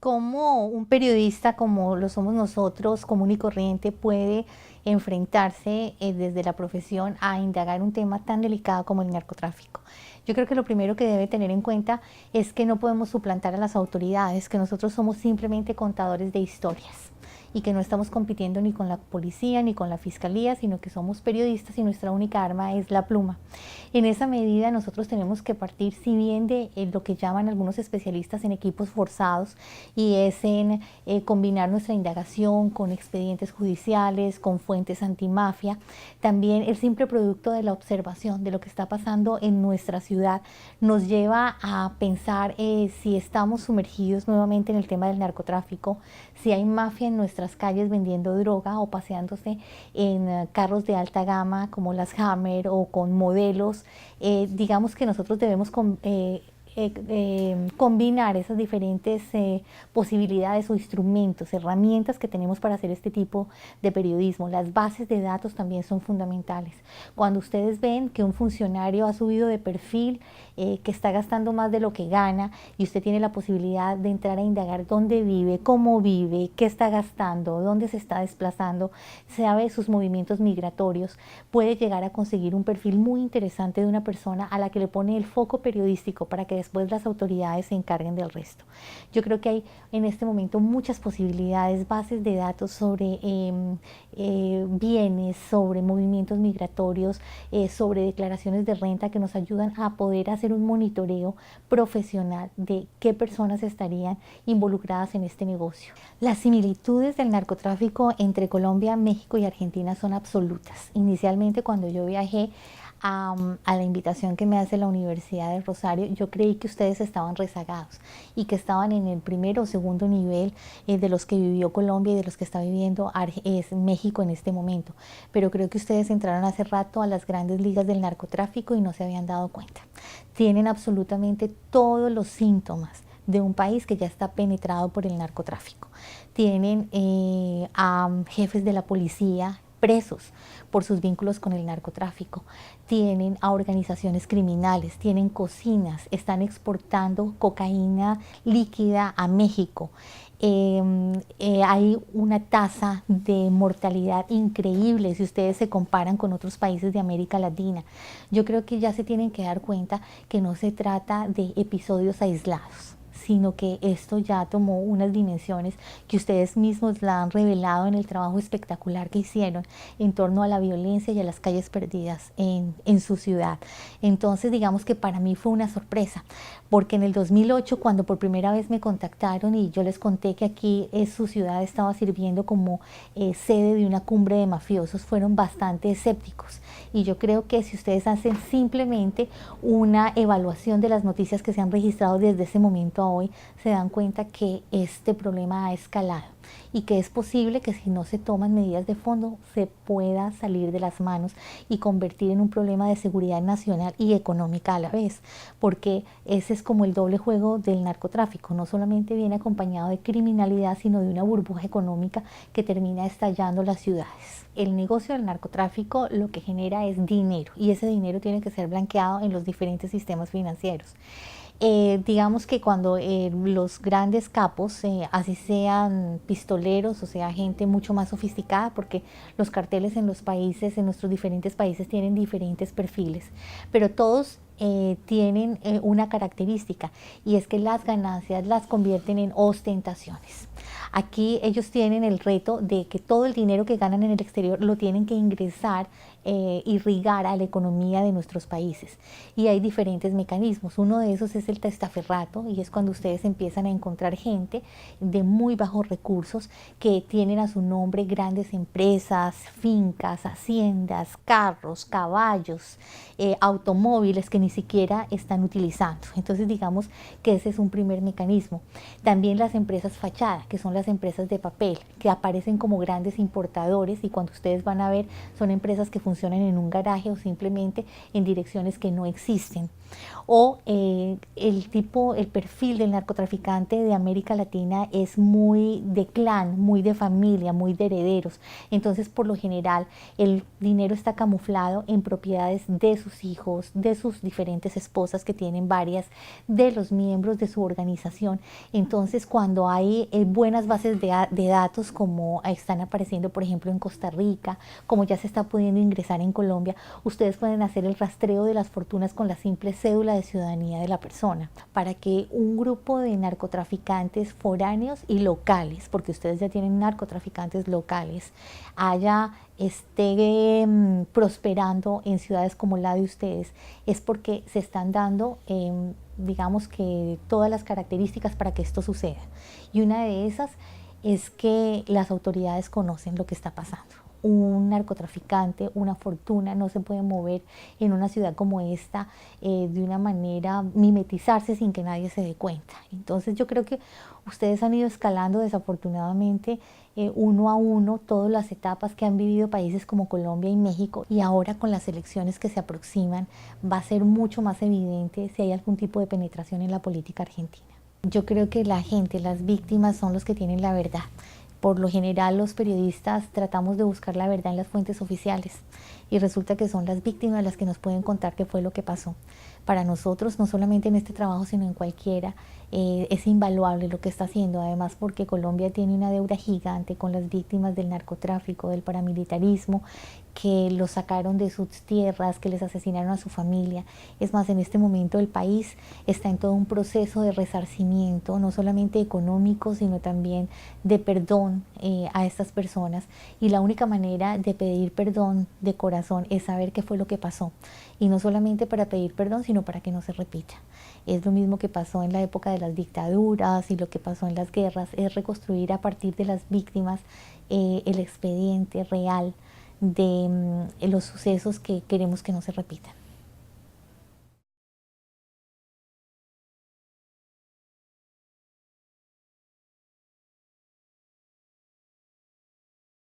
cómo un periodista como lo somos nosotros, común y corriente, puede enfrentarse desde la profesión a indagar un tema tan delicado como el narcotráfico. Yo creo que lo primero que debe tener en cuenta es que no podemos suplantar a las autoridades, que nosotros somos simplemente contadores de historias y que no estamos compitiendo ni con la policía ni con la fiscalía, sino que somos periodistas y nuestra única arma es la pluma. En esa medida nosotros tenemos que partir, si bien de lo que llaman algunos especialistas en equipos forzados, y es en combinar nuestra indagación con expedientes judiciales, con fuentes antimafia, también el simple producto de la observación de lo que está pasando en nuestra ciudad nos lleva a pensar si estamos sumergidos nuevamente en el tema del narcotráfico, si hay mafia en nuestras calles vendiendo droga o paseándose en carros de alta gama como las Hammer o con modelos. Digamos que nosotros debemos combinar esas diferentes posibilidades o instrumentos, herramientas que tenemos para hacer este tipo de periodismo. Las bases de datos también son fundamentales. Cuando ustedes ven que un funcionario ha subido de perfil, que está gastando más de lo que gana, y usted tiene la posibilidad de entrar a indagar dónde vive, cómo vive, qué está gastando, dónde se está desplazando, sabe sus movimientos migratorios, puede llegar a conseguir un perfil muy interesante de una persona a la que le pone el foco periodístico para que después las autoridades se encarguen del resto. Yo creo que hay en este momento muchas posibilidades, bases de datos sobre bienes, sobre movimientos migratorios, sobre declaraciones de renta que nos ayudan a poder hacer un monitoreo profesional de qué personas estarían involucradas en este negocio. Las similitudes del narcotráfico entre Colombia, México y Argentina son absolutas. Inicialmente, cuando yo viajé a la invitación que me hace la Universidad de Rosario, yo creí que ustedes estaban rezagados y que estaban en el primero o segundo nivel de los que vivió Colombia y de los que está viviendo México en este momento. Pero creo que ustedes entraron hace rato a las grandes ligas del narcotráfico y no se habían dado cuenta. Tienen absolutamente todos los síntomas de un país que ya está penetrado por el narcotráfico. Tienen a jefes de la policía presos por sus vínculos con el narcotráfico, tienen a organizaciones criminales, tienen cocinas, están exportando cocaína líquida a México. Hay una tasa de mortalidad increíble si ustedes se comparan con otros países de América Latina. Yo creo que ya se tienen que dar cuenta que no se trata de episodios aislados, sino que esto ya tomó unas dimensiones que ustedes mismos la han revelado en el trabajo espectacular que hicieron en torno a la violencia y a las calles perdidas en su ciudad. Entonces, digamos que para mí fue una sorpresa, porque en el 2008, cuando por primera vez me contactaron y yo les conté que aquí su ciudad estaba sirviendo como sede de una cumbre de mafiosos, fueron bastante escépticos. Y yo creo que si ustedes hacen simplemente una evaluación de las noticias que se han registrado desde ese momento a hoy, se dan cuenta que este problema ha escalado y que es posible que si no se toman medidas de fondo se pueda salir de las manos y convertir en un problema de seguridad nacional y económica a la vez, porque ese es como el doble juego del narcotráfico. No solamente viene acompañado de criminalidad, sino de una burbuja económica que termina estallando las ciudades. El negocio del narcotráfico lo que genera es dinero, y ese dinero tiene que ser blanqueado en los diferentes sistemas financieros. Digamos que cuando los grandes capos, así sean pistoleros o sea gente mucho más sofisticada, porque los carteles en los países, en nuestros diferentes países, tienen diferentes perfiles, pero todos tienen una característica, y es que las ganancias las convierten en ostentaciones. Aquí ellos tienen el reto de que todo el dinero que ganan en el exterior lo tienen que ingresar, irrigar a la economía de nuestros países. Y hay diferentes mecanismos. Uno de esos es el testaferrato, y es cuando ustedes empiezan a encontrar gente de muy bajos recursos que tienen a su nombre grandes empresas, fincas, haciendas, carros, caballos, automóviles que ni siquiera están utilizando. Entonces digamos que ese es un primer mecanismo. También las empresas fachada, que son las empresas de papel, que aparecen como grandes importadores, y cuando ustedes van a ver son empresas que funcionan en un garaje o simplemente en direcciones que no existen. O el perfil del narcotraficante de América Latina es muy de clan, muy de familia, muy de herederos. Entonces, por lo general, el dinero está camuflado en propiedades de sus hijos, de sus diferentes esposas que tienen varias de los miembros de su organización. Entonces, cuando hay buenas bases de datos, como están apareciendo, por ejemplo, en Costa Rica, como ya se está pudiendo ingresar en Colombia, ustedes pueden hacer el rastreo de las fortunas con la simple cédula de ciudadanía de la persona, para que un grupo de narcotraficantes foráneos y locales, porque ustedes ya tienen narcotraficantes locales, esté prosperando en ciudades como la de ustedes, es porque se están dando, digamos que todas las características para que esto suceda. Y una de esas es que las autoridades conocen lo que está pasando. Un narcotraficante, una fortuna, no se puede mover en una ciudad como esta de una manera, mimetizarse sin que nadie se dé cuenta. Entonces yo creo que ustedes han ido escalando desafortunadamente uno a uno todas las etapas que han vivido países como Colombia y México, y ahora con las elecciones que se aproximan va a ser mucho más evidente si hay algún tipo de penetración en la política argentina. Yo creo que la gente, las víctimas son los que tienen la verdad. Por lo general los periodistas tratamos de buscar la verdad en las fuentes oficiales y resulta que son las víctimas las que nos pueden contar qué fue lo que pasó. Para nosotros, no solamente en este trabajo, sino en cualquiera, es invaluable lo que está haciendo, además porque Colombia tiene una deuda gigante con las víctimas del narcotráfico, del paramilitarismo, que los sacaron de sus tierras, que les asesinaron a su familia. Es más, en este momento el país está en todo un proceso de resarcimiento, no solamente económico, sino también de perdón a estas personas. Y la única manera de pedir perdón de corazón es saber qué fue lo que pasó. Y no solamente para pedir perdón, sino para que no se repita. Es lo mismo que pasó en la época de las dictaduras y lo que pasó en las guerras, es reconstruir a partir de las víctimas el expediente real de los sucesos que queremos que no se repitan.